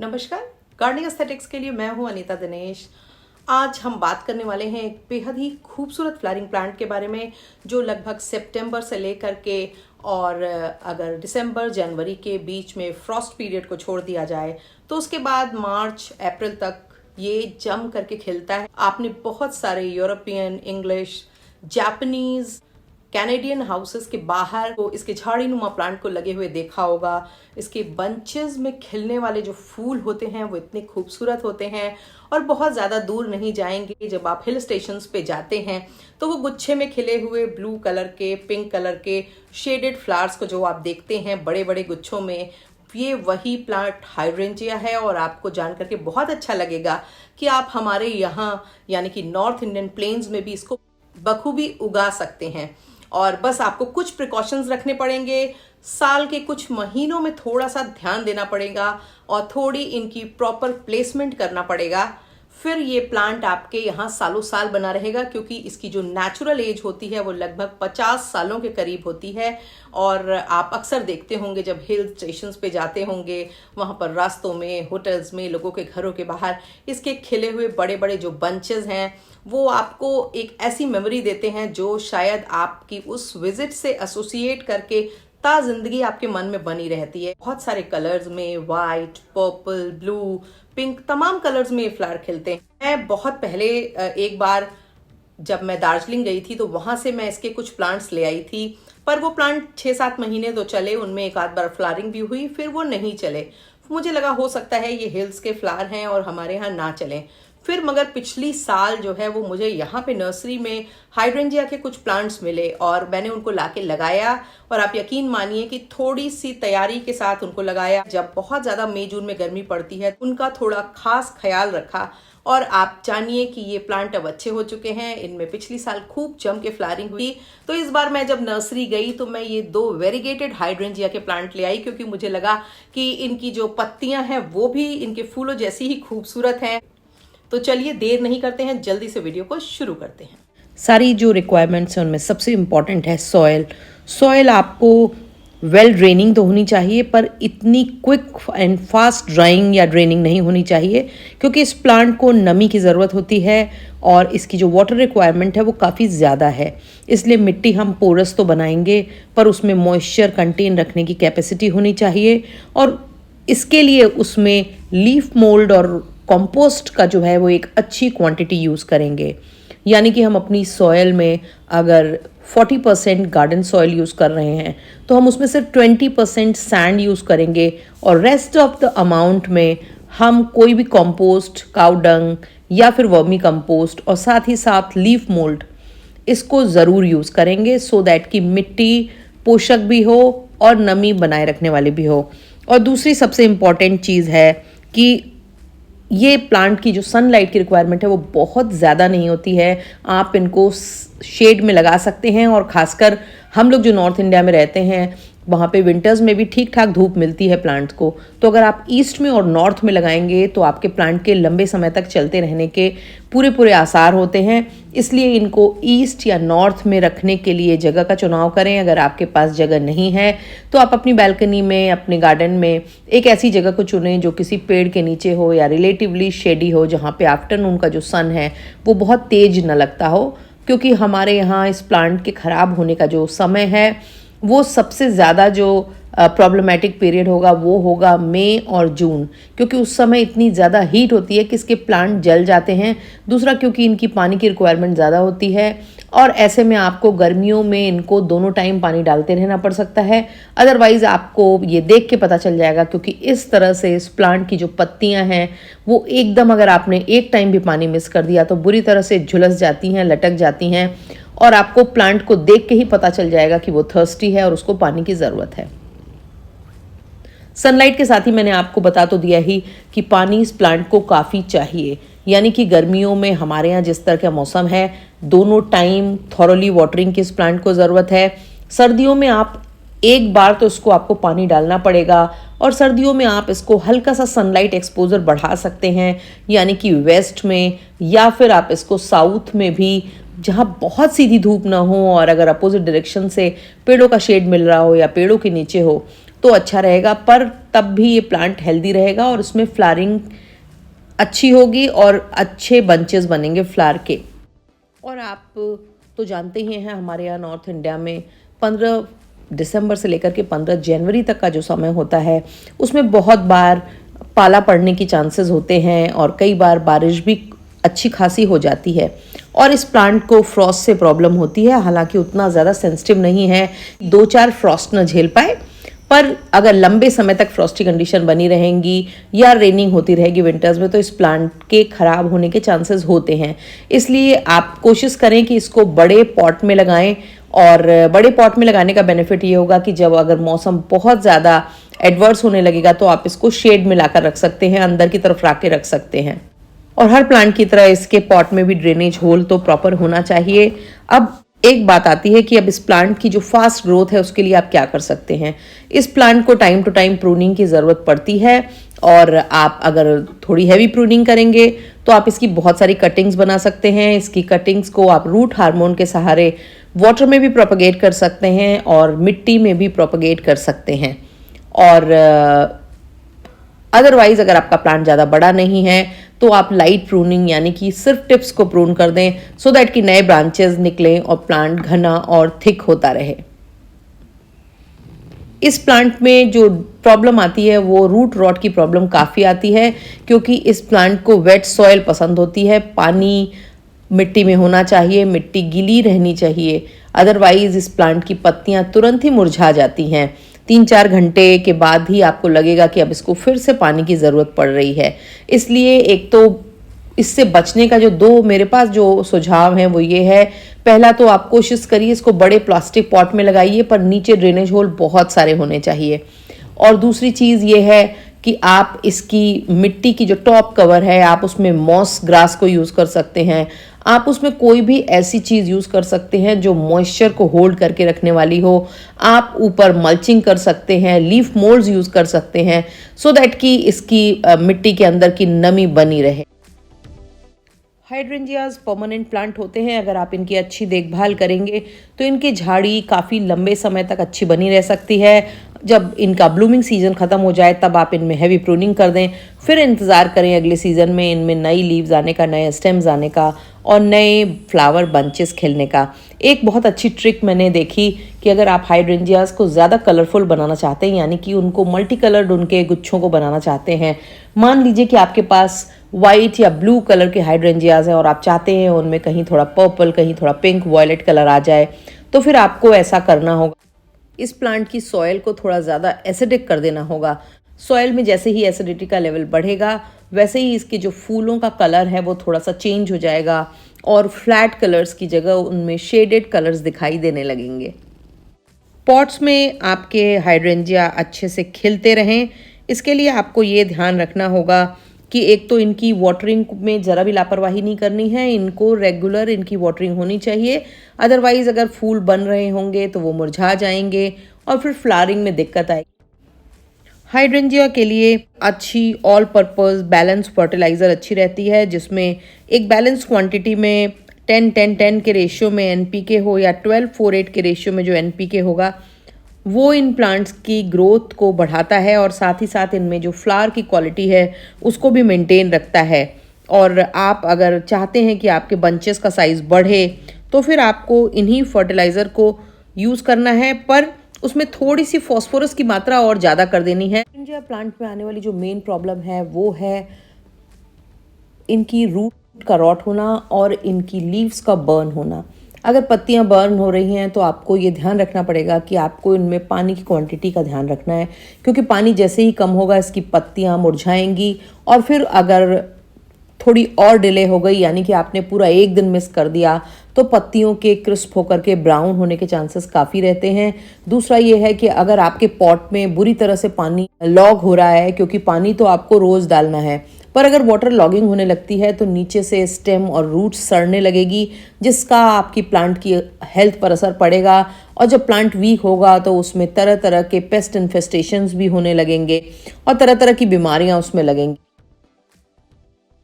नमस्कार। Gardening aesthetics के लिए मैं हूं अनीता दिनेश। आज हम बात करने वाले हैं एक बेहद ही खूबसूरत फ्लावरिंग प्लांट के बारे में जो लगभग सितंबर से लेकर के और अगर दिसंबर जनवरी के बीच में फ्रॉस्ट पीरियड को छोड़ दिया जाए तो उसके बाद मार्च अप्रैल तक ये जम करके खिलता है। आपने बहुत सारे European, English, Japanese, Canadian houses के बाहर को इसके झाड़ी नुमा प्लांट को लगे हुए देखा होगा। इसके बंचेस में खिलने वाले जो फूल होते हैं वो इतने खूबसूरत होते हैं और बहुत ज़्यादा दूर नहीं जाएंगे। जब आप हिल स्टेशंस पे जाते हैं तो वो गुच्छे में खिले हुए ब्लू कलर के, पिंक कलर के शेडेड फ्लावर्स को जो आप देखते हैं बड़े बड़े गुच्छों में, ये वही प्लांट हाइड्रेंजिया है। और आपको जान करके बहुत अच्छा लगेगा कि आप हमारे यहाँ यानी कि नॉर्थ इंडियन प्लेन्स में भी इसको बखूबी उगा सकते हैं। और बस आपको कुछ प्रिकॉशंस रखने पड़ेंगे। साल के कुछ महीनों में थोड़ा सा ध्यान देना पड़ेगा और थोड़ी इनकी प्रॉपर प्लेसमेंट करना पड़ेगा। फिर ये प्लांट आपके यहाँ सालों साल बना रहेगा, क्योंकि इसकी जो नेचुरल एज होती है वो लगभग 50 सालों के करीब होती है। और आप अक्सर देखते होंगे जब हिल स्टेशंस पे जाते होंगे, वहाँ पर रास्तों में, होटल्स में, लोगों के घरों के बाहर इसके खिले हुए बड़े बड़े जो बंचेस हैं वो आपको एक ऐसी मेमोरी देते हैं जो शायद आपकी उस विजिट से एसोसिएट करके ता जिंदगी आपके मन में बनी रहती है। बहुत सारे कलर्स में, वाइट, पर्पल, ब्लू, पिंक, तमाम कलर्स में ये फ्लावर खिलते हैं। मैं बहुत पहले एक बार जब मैं दार्जिलिंग गई थी तो वहां से मैं इसके कुछ प्लांट्स ले आई थी, पर वो प्लांट 6-7 महीने तो चले, उनमें एक आध बार फ्लावरिंग भी हुई, फिर वो नहीं चले। मुझे लगा हो सकता है ये हिल्स के फ्लावर हैं और हमारे यहाँ ना चलें। फिर मगर पिछली साल जो है वो मुझे यहाँ पे नर्सरी में हाइड्रेंजिया के कुछ प्लांट्स मिले और मैंने उनको लाके लगाया। और आप यकीन मानिए कि थोड़ी सी तैयारी के साथ उनको लगाया। जब बहुत ज़्यादा मई जून में गर्मी पड़ती है उनका थोड़ा खास ख्याल रखा और आप जानिए कि ये प्लांट अब अच्छे हो चुके हैं। इनमें पिछली साल खूब जम के फ्लावरिंग हुई। तो इस बार मैं जब नर्सरी गई तो मैं ये 2 वेरीगेटेड हाइड्रेंजिया के प्लांट ले आई, क्योंकि मुझे लगा कि इनकी जो पत्तियां हैं वो भी इनके फूलों जैसी ही खूबसूरत हैं। तो चलिए देर नहीं करते हैं, जल्दी से वीडियो को शुरू करते हैं। सारी जो रिक्वायरमेंट्स हैं उनमें सबसे इम्पॉर्टेंट है सॉयल। सॉयल आपको वेल ड्रेनिंग तो होनी चाहिए, पर इतनी क्विक एंड फास्ट ड्राइंग या ड्रेनिंग नहीं होनी चाहिए, क्योंकि इस प्लांट को नमी की ज़रूरत होती है और इसकी जो वाटर रिक्वायरमेंट है वो काफ़ी ज़्यादा है। इसलिए मिट्टी हम पोरस तो बनाएंगे, पर उसमें मॉइस्चर कंटेन रखने की कैपेसिटी होनी चाहिए। और इसके लिए उसमें लीफ मोल्ड और कंपोस्ट का जो है वो एक अच्छी क्वांटिटी यूज़ करेंगे। यानी कि हम अपनी सॉयल में अगर 40% गार्डन सॉयल यूज़ कर रहे हैं तो हम उसमें सिर्फ 20% सैंड यूज़ करेंगे और रेस्ट ऑफ द अमाउंट में हम कोई भी कंपोस्ट, काउ डंग या फिर वर्मी कंपोस्ट और साथ ही साथ लीफ मोल्ड इसको ज़रूर यूज़ करेंगे, सो दैट कि मिट्टी पोषक भी हो और नमी बनाए रखने वाली भी हो। और दूसरी सबसे इम्पॉर्टेंट चीज़ है कि ये प्लांट की जो सनलाइट की रिक्वायरमेंट है वो बहुत ज़्यादा नहीं होती है। आप इनको शेड में लगा सकते हैं और ख़ासकर हम लोग जो नॉर्थ इंडिया में रहते हैं वहाँ पे विंटर्स में भी ठीक ठाक धूप मिलती है प्लांट्स को। तो अगर आप ईस्ट में और नॉर्थ में लगाएंगे तो आपके प्लांट के लंबे समय तक चलते रहने के पूरे आसार होते हैं। इसलिए इनको ईस्ट या नॉर्थ में रखने के लिए जगह का चुनाव करें। अगर आपके पास जगह नहीं है तो आप अपनी बैल्कनी में, अपने गार्डन में एक ऐसी जगह को चुनें जो किसी पेड़ के नीचे हो या रिलेटिवली शेडी हो, जहाँ पे आफ्टरनून का जो सन है वो बहुत तेज न लगता हो। क्योंकि हमारे यहाँ इस प्लांट के ख़राब होने का जो समय है वो सबसे ज़्यादा जो प्रॉब्लमेटिक पीरियड होगा वो होगा मई और जून, क्योंकि उस समय इतनी ज़्यादा हीट होती है कि इसके प्लांट जल जाते हैं। दूसरा क्योंकि इनकी पानी की रिक्वायरमेंट ज़्यादा होती है और ऐसे में आपको गर्मियों में इनको दोनों टाइम पानी डालते रहना पड़ सकता है। अदरवाइज़ आपको ये देख के पता चल जाएगा, क्योंकि इस तरह से इस प्लांट की जो पत्तियां हैं वो एकदम, अगर आपने एक टाइम भी पानी मिस कर दिया तो बुरी तरह से झुलस जाती हैं, लटक जाती हैं और आपको प्लांट को देख के ही पता चल जाएगा कि वो थर्स्टी है और उसको पानी की ज़रूरत है। सनलाइट के साथ ही मैंने आपको बता तो दिया ही कि पानी इस प्लांट को काफ़ी चाहिए। यानी कि गर्मियों में हमारे यहाँ जिस तरह का मौसम है, दोनों टाइम थॉरली वाटरिंग की इस प्लांट को ज़रूरत है। सर्दियों में आप एक बार तो इसको आपको पानी डालना पड़ेगा और सर्दियों में आप इसको हल्का सा सनलाइट एक्सपोजर बढ़ा सकते हैं, यानी कि वेस्ट में या फिर आप इसको साउथ में भी, जहाँ बहुत सीधी धूप ना हो और अगर अपोजिट डायरेक्शन से पेड़ों का शेड मिल रहा हो या पेड़ों के नीचे हो, तो अच्छा रहेगा, पर तब भी ये प्लांट हेल्दी रहेगा और उसमें फ्लावरिंग अच्छी होगी और अच्छे बंचेस बनेंगे फ्लावर के। और आप तो जानते ही हैं हमारे यहाँ नॉर्थ इंडिया में 15 दिसंबर से लेकर के 15 जनवरी तक का जो समय होता है उसमें बहुत बार पाला पड़ने की चांसेस होते हैं और कई बार बारिश भी अच्छी खासी हो जाती है और इस प्लांट को फ्रॉस्ट से प्रॉब्लम होती है। हालांकि उतना ज़्यादा सेंसिटिव नहीं है, 2-4 फ्रॉस्ट न झेल पाए, पर अगर लंबे समय तक फ्रॉस्टी कंडीशन बनी रहेंगी या रेनिंग होती रहेगी विंटर्स में तो इस प्लांट के ख़राब होने के चांसेस होते हैं। इसलिए आप कोशिश करें कि इसको बड़े पॉट में लगाएं और बड़े पॉट में लगाने का बेनिफिट ये होगा कि जब अगर मौसम बहुत ज़्यादा एडवर्स होने लगेगा तो आप इसको शेड में लाकर रख सकते हैं, अंदर की तरफ रख के रख सकते हैं। और हर प्लांट की तरह इसके पॉट में भी ड्रेनेज होल तो प्रॉपर होना चाहिए। अब एक बात आती है कि अब इस प्लांट की जो फास्ट ग्रोथ है उसके लिए आप क्या कर सकते हैं। इस प्लांट को टाइम टू टाइम प्रूनिंग की ज़रूरत पड़ती है और आप अगर थोड़ी हैवी प्रूनिंग करेंगे तो आप इसकी बहुत सारी कटिंग्स बना सकते हैं। इसकी कटिंग्स को आप रूट हार्मोन के सहारे वाटर में भी प्रोपगेट कर सकते हैं और मिट्टी में भी प्रोपगेट कर सकते हैं। और अदरवाइज अगर आपका प्लांट ज़्यादा बड़ा नहीं है तो आप लाइट प्रूनिंग यानी कि सिर्फ टिप्स को प्रून कर दें सो दैट कि नए ब्रांचेस निकलें और प्लांट घना और थिक होता रहे। इस प्लांट में जो प्रॉब्लम आती है वो रूट रॉट की प्रॉब्लम काफ़ी आती है क्योंकि इस प्लांट को वेट सॉइल पसंद होती है। पानी मिट्टी में होना चाहिए, मिट्टी गीली रहनी चाहिए, अदरवाइज इस प्लांट की पत्तियां तुरंत ही मुरझा जाती हैं। 3-4 घंटे के बाद ही आपको लगेगा कि अब इसको फिर से पानी की ज़रूरत पड़ रही है। इसलिए एक तो इससे बचने का जो 2 मेरे पास जो सुझाव हैं वो ये है, पहला तो आप कोशिश करिए इसको बड़े प्लास्टिक पॉट में लगाइए पर नीचे ड्रेनेज होल बहुत सारे होने चाहिए। और दूसरी चीज़ ये है कि आप इसकी मिट्टी की जो टॉप कवर है आप उसमें मॉस ग्रास को यूज़ कर सकते हैं। आप उसमें कोई भी ऐसी चीज़ यूज़ कर सकते हैं जो मॉइस्चर को होल्ड करके रखने वाली हो। आप ऊपर मल्चिंग कर सकते हैं, लीफ मोल्ड्स यूज़ कर सकते हैं सो दैट कि इसकी मिट्टी के अंदर की नमी बनी रहे। हाइड्रेंजियाज परमानेंट प्लांट होते हैं, अगर आप इनकी अच्छी देखभाल करेंगे तो इनकी झाड़ी काफ़ी लंबे समय तक अच्छी बनी रह सकती है। जब इनका ब्लूमिंग सीजन ख़त्म हो जाए तब आप इनमें हैवी प्रूनिंग कर दें, फिर इंतज़ार करें अगले सीज़न में इनमें नई लीव्स आने का, नए स्टेम्स आने का और नए फ्लावर बंचेस खिलने का। एक बहुत अच्छी ट्रिक मैंने देखी कि अगर आप हाइड्रेंजियाज को ज़्यादा कलरफुल बनाना चाहते हैं यानी कि उनको मल्टी कलर्ड उनके गुच्छों को बनाना चाहते हैं, मान लीजिए कि आपके पास वाइट या ब्लू कलर के हाइड्रेंजियाज हैं और आप चाहते हैं उनमें कहीं थोड़ा पर्पल, कहीं थोड़ा पिंक, वॉयलेट कलर आ जाए, तो फिर आपको ऐसा करना होगा, इस प्लांट की सॉइल को थोड़ा ज़्यादा एसिडिक कर देना होगा। सॉइल में जैसे ही एसिडिटी का लेवल बढ़ेगा वैसे ही इसके जो फूलों का कलर है वो थोड़ा सा चेंज हो जाएगा और फ्लैट कलर्स की जगह उनमें शेडेड कलर्स दिखाई देने लगेंगे। पॉट्स में आपके हाइड्रेंजिया अच्छे से खिलते रहें, इसके लिए आपको ये ध्यान रखना होगा कि एक तो इनकी वाटरिंग में ज़रा भी लापरवाही नहीं करनी है, इनको रेगुलर इनकी वाटरिंग होनी चाहिए। अदरवाइज़ अगर फूल बन रहे होंगे तो वो मुरझा जाएंगे और फिर फ्लावरिंग में दिक्कत आएगी। हाइड्रेंजिया के लिए अच्छी ऑल पर्पस बैलेंस फर्टिलाइज़र अच्छी रहती है जिसमें एक बैलेंस क्वांटिटी में 10-10-10 के रेशियो में NPK हो या 12-4-8 के रेशियो में जो NPK होगा वो इन प्लांट्स की ग्रोथ को बढ़ाता है और साथ ही साथ इनमें जो फ्लावर की क्वालिटी है उसको भी मेंटेन रखता है। और आप अगर चाहते हैं कि आपके बंचेस का साइज़ बढ़े तो फिर आपको इन्हीं फर्टिलाइज़र को यूज़ करना है, पर उसमें थोड़ी सी फॉस्फोरस की मात्रा और ज़्यादा कर देनी है। हाइड्रेंजिया प्लांट में आने वाली जो मेन प्रॉब्लम है वो है इनकी रूट का रॉट होना और इनकी लीव्स का बर्न होना। अगर पत्तियां बर्न हो रही हैं तो आपको ये ध्यान रखना पड़ेगा कि आपको इनमें पानी की क्वांटिटी का ध्यान रखना है, क्योंकि पानी जैसे ही कम होगा इसकी पत्तियां मुरझाएंगी और फिर अगर थोड़ी और डिले हो गई यानी कि आपने पूरा एक दिन मिस कर दिया तो पत्तियों के क्रिस्प होकर के ब्राउन होने के चांसेस काफ़ी रहते हैं। दूसरा ये है कि अगर आपके पॉट में बुरी तरह से पानी लॉग हो रहा है, क्योंकि पानी तो आपको रोज़ डालना है, पर अगर वाटर लॉगिंग होने लगती है तो नीचे से स्टेम और रूट्स सड़ने लगेगी जिसका आपकी प्लांट की हेल्थ पर असर पड़ेगा। और जब प्लांट वीक होगा तो उसमें तरह तरह के पेस्ट इन्फेस्टेशंस भी होने लगेंगे और तरह तरह की बीमारियां उसमें लगेंगी।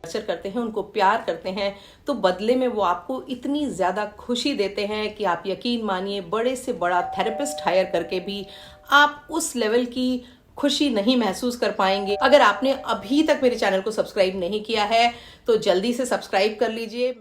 नर्चर करते हैं, उनको प्यार करते हैं, तो बदले में वो आपको इतनी ज़्यादा खुशी देते हैं कि आप यकीन मानिए बड़े से बड़ा थेरेपिस्ट हायर करके भी आप उस लेवल की खुशी नहीं महसूस कर पाएंगे। अगर आपने अभी तक मेरे चैनल को सब्सक्राइब नहीं किया है तो जल्दी से सब्सक्राइब कर लीजिए।